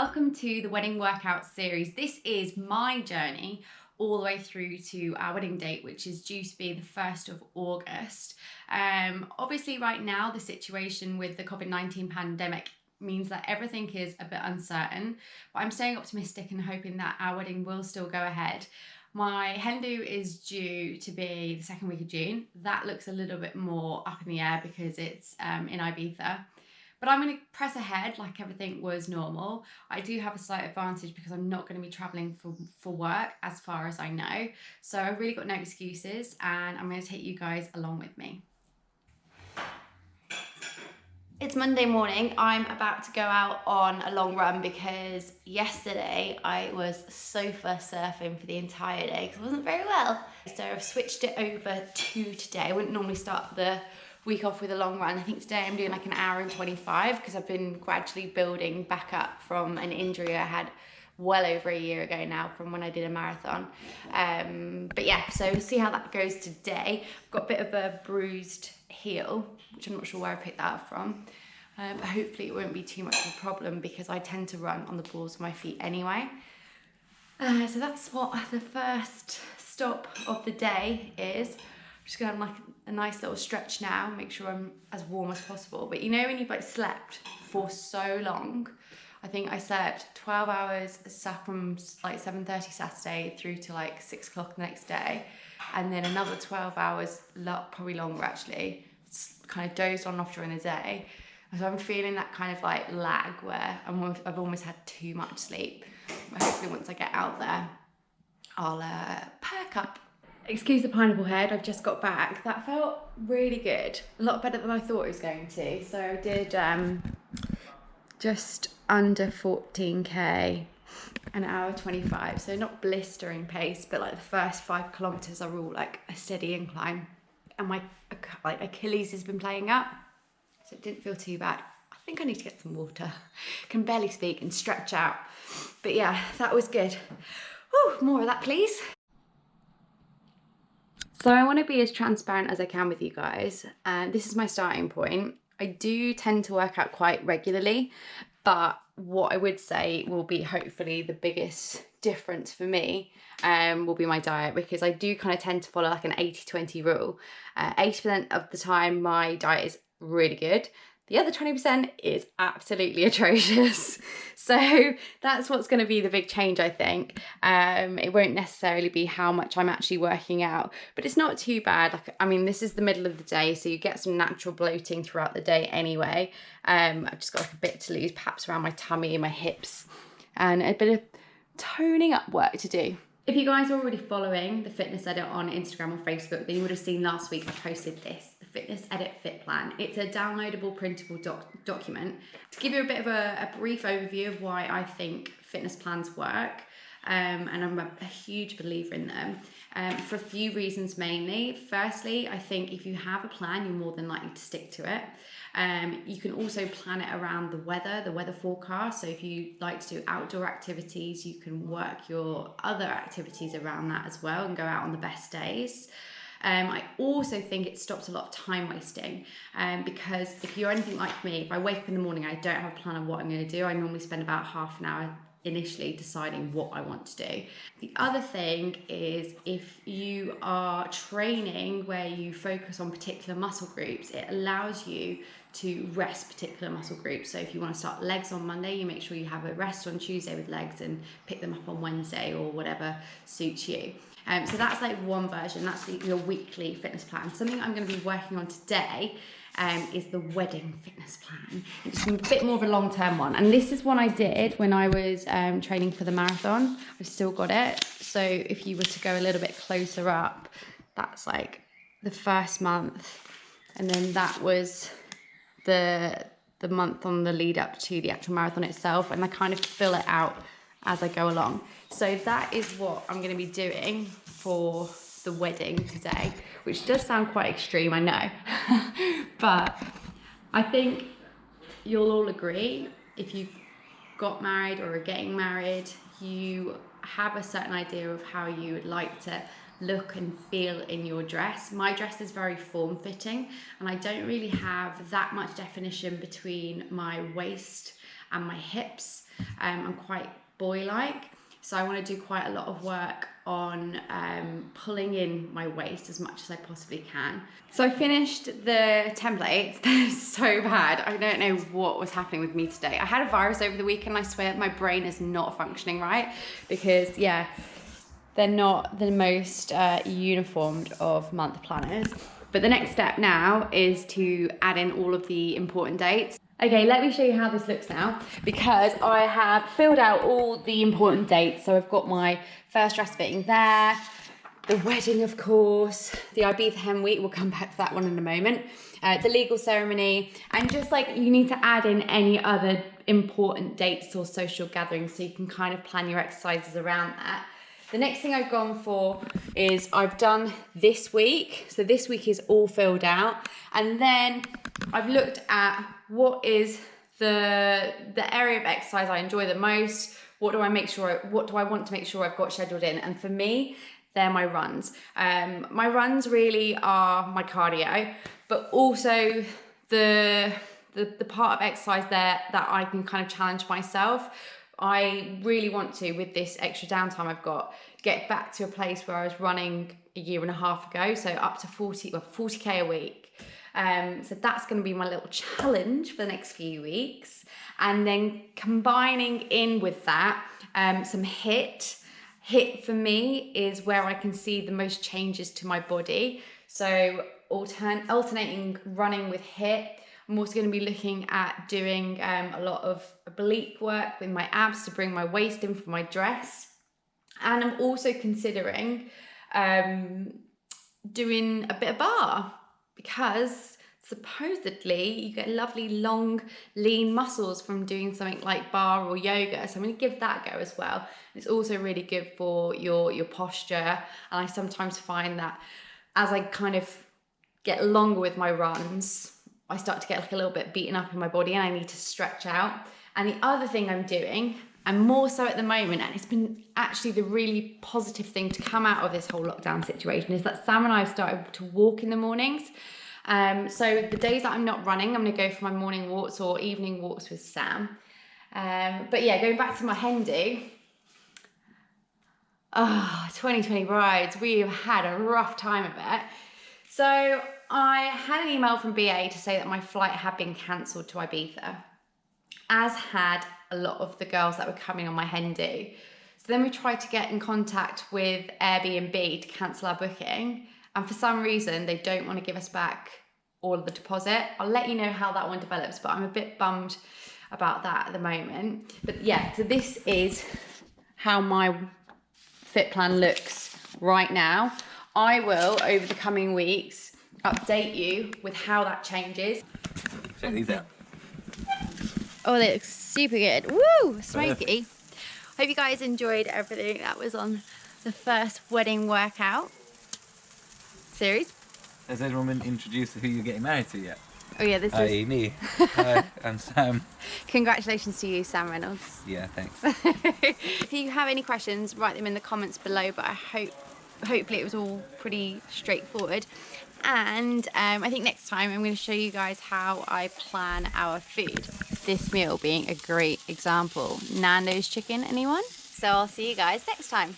welcome to the wedding workout series. This is my journey all the way through to our wedding date, which is due to be the 1st of August. Obviously right now the situation with the COVID-19 pandemic means that everything is a bit uncertain, but I'm staying optimistic and hoping that our wedding will still go ahead. My hen do is due to be the second week of June. That looks a little bit more up in the air because it's in Ibiza. But I'm going to press ahead like everything was normal. I do have a slight advantage because I'm not going to be travelling for work as far as I know. So I've really got no excuses and I'm going to take you guys along with me. It's Monday morning. I'm about to go out on a long run because yesterday I was sofa surfing for the entire day because I wasn't very well. So I've switched it over to today. I wouldn't normally start the week off with a long run. I think today I'm doing like an hour and 25 because I've been gradually building back up from an injury I had well over a year ago now from when I did a marathon. But yeah, so we'll see how that goes today. I've got a bit of a bruised heel, which I'm not sure where I picked that up from. But hopefully it won't be too much of a problem because I tend to run on the balls of my feet anyway. So that's what the first stop of the day is. I'm just gonna have like a nice little stretch now, make sure I'm as warm as possible. But you know when you've like slept for so long, I think I slept 12 hours from like 7:30 Saturday through to like 6 o'clock the next day. And then another 12 hours, probably longer actually, kind of dozed on and off during the day. So I'm feeling that kind of like lag where I've almost had too much sleep. But hopefully once I get out there, I'll perk up. Excuse the pineapple head, I've just got back. That felt really good. A lot better than I thought it was going to. So I did just under 14k, an hour 25. So not blistering pace, but like the first 5 kilometers are all like a steady incline. And my like Achilles has been playing up, so it didn't feel too bad. I think I need to get some water. Can barely speak and stretch out. But yeah, that was good. Whew, more of that please. So I want to be as transparent as I can with you guys. This is my starting point. I do tend to work out quite regularly, but what I would say will be hopefully the biggest difference for me will be my diet, because I do kind of tend to follow like an 80-20 rule. 80% of the time my diet is really good. The other 20% is absolutely atrocious. So that's what's going to be the big change, I think. It won't necessarily be how much I'm actually working out, but it's not too bad. Like, I mean, this is the middle of the day, so you get some natural bloating throughout the day anyway. I've just got like a bit to lose, perhaps around my tummy and my hips, and a bit of toning up work to do. If you guys are already following the Fitness Edit on Instagram or Facebook, then you would have seen last week I posted this, the Fitness Edit Fit Plan. It's a downloadable printable document. To give you a bit of a brief overview of why I think fitness plans work, and I'm a huge believer in them, for a few reasons mainly. Firstly, I think if you have a plan, you're more than likely to stick to it. You can also plan it around the weather forecast. So if you like to do outdoor activities, you can work your other activities around that as well and go out on the best days. I also think it stops a lot of time wasting, because if you're anything like me, if I wake up in the morning, I don't have a plan of what I'm going to do. I normally spend about half an hour initially deciding what I want to do. The other thing is if you are training where you focus on particular muscle groups, it allows you to rest particular muscle groups. So if you want to start legs on Monday, you make sure you have a rest on Tuesday with legs and pick them up on Wednesday or whatever suits you. So that's like one version, that's your weekly fitness plan. Something I'm going to be working on today is the wedding fitness plan. It's a bit more of a long-term one, and this is one I did when I was training for the marathon. I've still got it, so if you were to go a little bit closer up, that's like the first month, and then that was the month on the lead up to the actual marathon itself, and I kind of fill it out as I go along. So that is what I'm going to be doing for the wedding today, which does sound quite extreme, I know. But I think you'll all agree, if you've got married or are getting married, you have a certain idea of how you would like to look and feel in your dress. My dress is very form-fitting, and I don't really have that much definition between my waist and my hips. I'm quite boy-like, so I want to do quite a lot of work on pulling in my waist as much as I possibly can. So I finished the templates. They're so bad. I don't know what was happening with me today. I had a virus over the weekend. I swear my brain is not functioning right, because yeah, they're not the most uniformed of month planners. But the next step now is to add in all of the important dates. Okay, let me show you how this looks now, because I have filled out all the important dates. So I've got my first dress fitting there, the wedding, of course, the Ibiza Hem Week, we'll come back to that one in a moment, the legal ceremony, and just like you need to add in any other important dates or social gatherings so you can kind of plan your exercises around that. The next thing I've gone for is I've done this week. So this week is all filled out. And then I've looked at what is the area of exercise I enjoy the most. What do I want to make sure I've got scheduled in? And for me, they're my runs. My runs really are my cardio, but also the part of exercise there that I can kind of challenge myself. I really want to, with this extra downtime I've got, get back to a place where I was running a year and a half ago, so up to 40k a week. So that's going to be my little challenge for the next few weeks. And then combining in with that, some HIIT. HIIT for me is where I can see the most changes to my body. So alternating running with HIIT. I'm also going to be looking at doing a lot of oblique work with my abs to bring my waist in for my dress. And I'm also considering doing a bit of bar, because supposedly you get lovely long lean muscles from doing something like bar or yoga. So I'm going to give that a go as well. It's also really good for your posture. And I sometimes find that as I kind of get longer with my runs, I start to get like a little bit beaten up in my body and I need to stretch out. And the other thing I'm doing, and more so at the moment, and it's been actually the really positive thing to come out of this whole lockdown situation, is that Sam and I have started to walk in the mornings. So the days that I'm not running, I'm going to go for my morning walks or evening walks with Sam. But yeah, going back to my hen do. 2020 brides, we have had a rough time of it. So I had an email from BA to say that my flight had been cancelled to Ibiza, as had a lot of the girls that were coming on my hen do. So then we tried to get in contact with Airbnb to cancel our booking. And for some reason, they don't want to give us back all of the deposit. I'll let you know how that one develops, but I'm a bit bummed about that at the moment. But yeah, so this is how my fit plan looks right now. I will, over the coming weeks, update you with how that changes. Check these out. Oh, they look super good. Woo, smoky. Hope you guys enjoyed everything that was on the first wedding workout series. Has anyone been introduced to who you're getting married to yet? Oh yeah, this is me. Hi, I'm Sam. Congratulations to you, Sam Reynolds. Yeah, thanks. If you have any questions, write them in the comments below, but hopefully it was all pretty straightforward. And I think next time I'm going to show you guys how I plan our food. This meal being a great example. Nando's chicken, anyone? So I'll see you guys next time.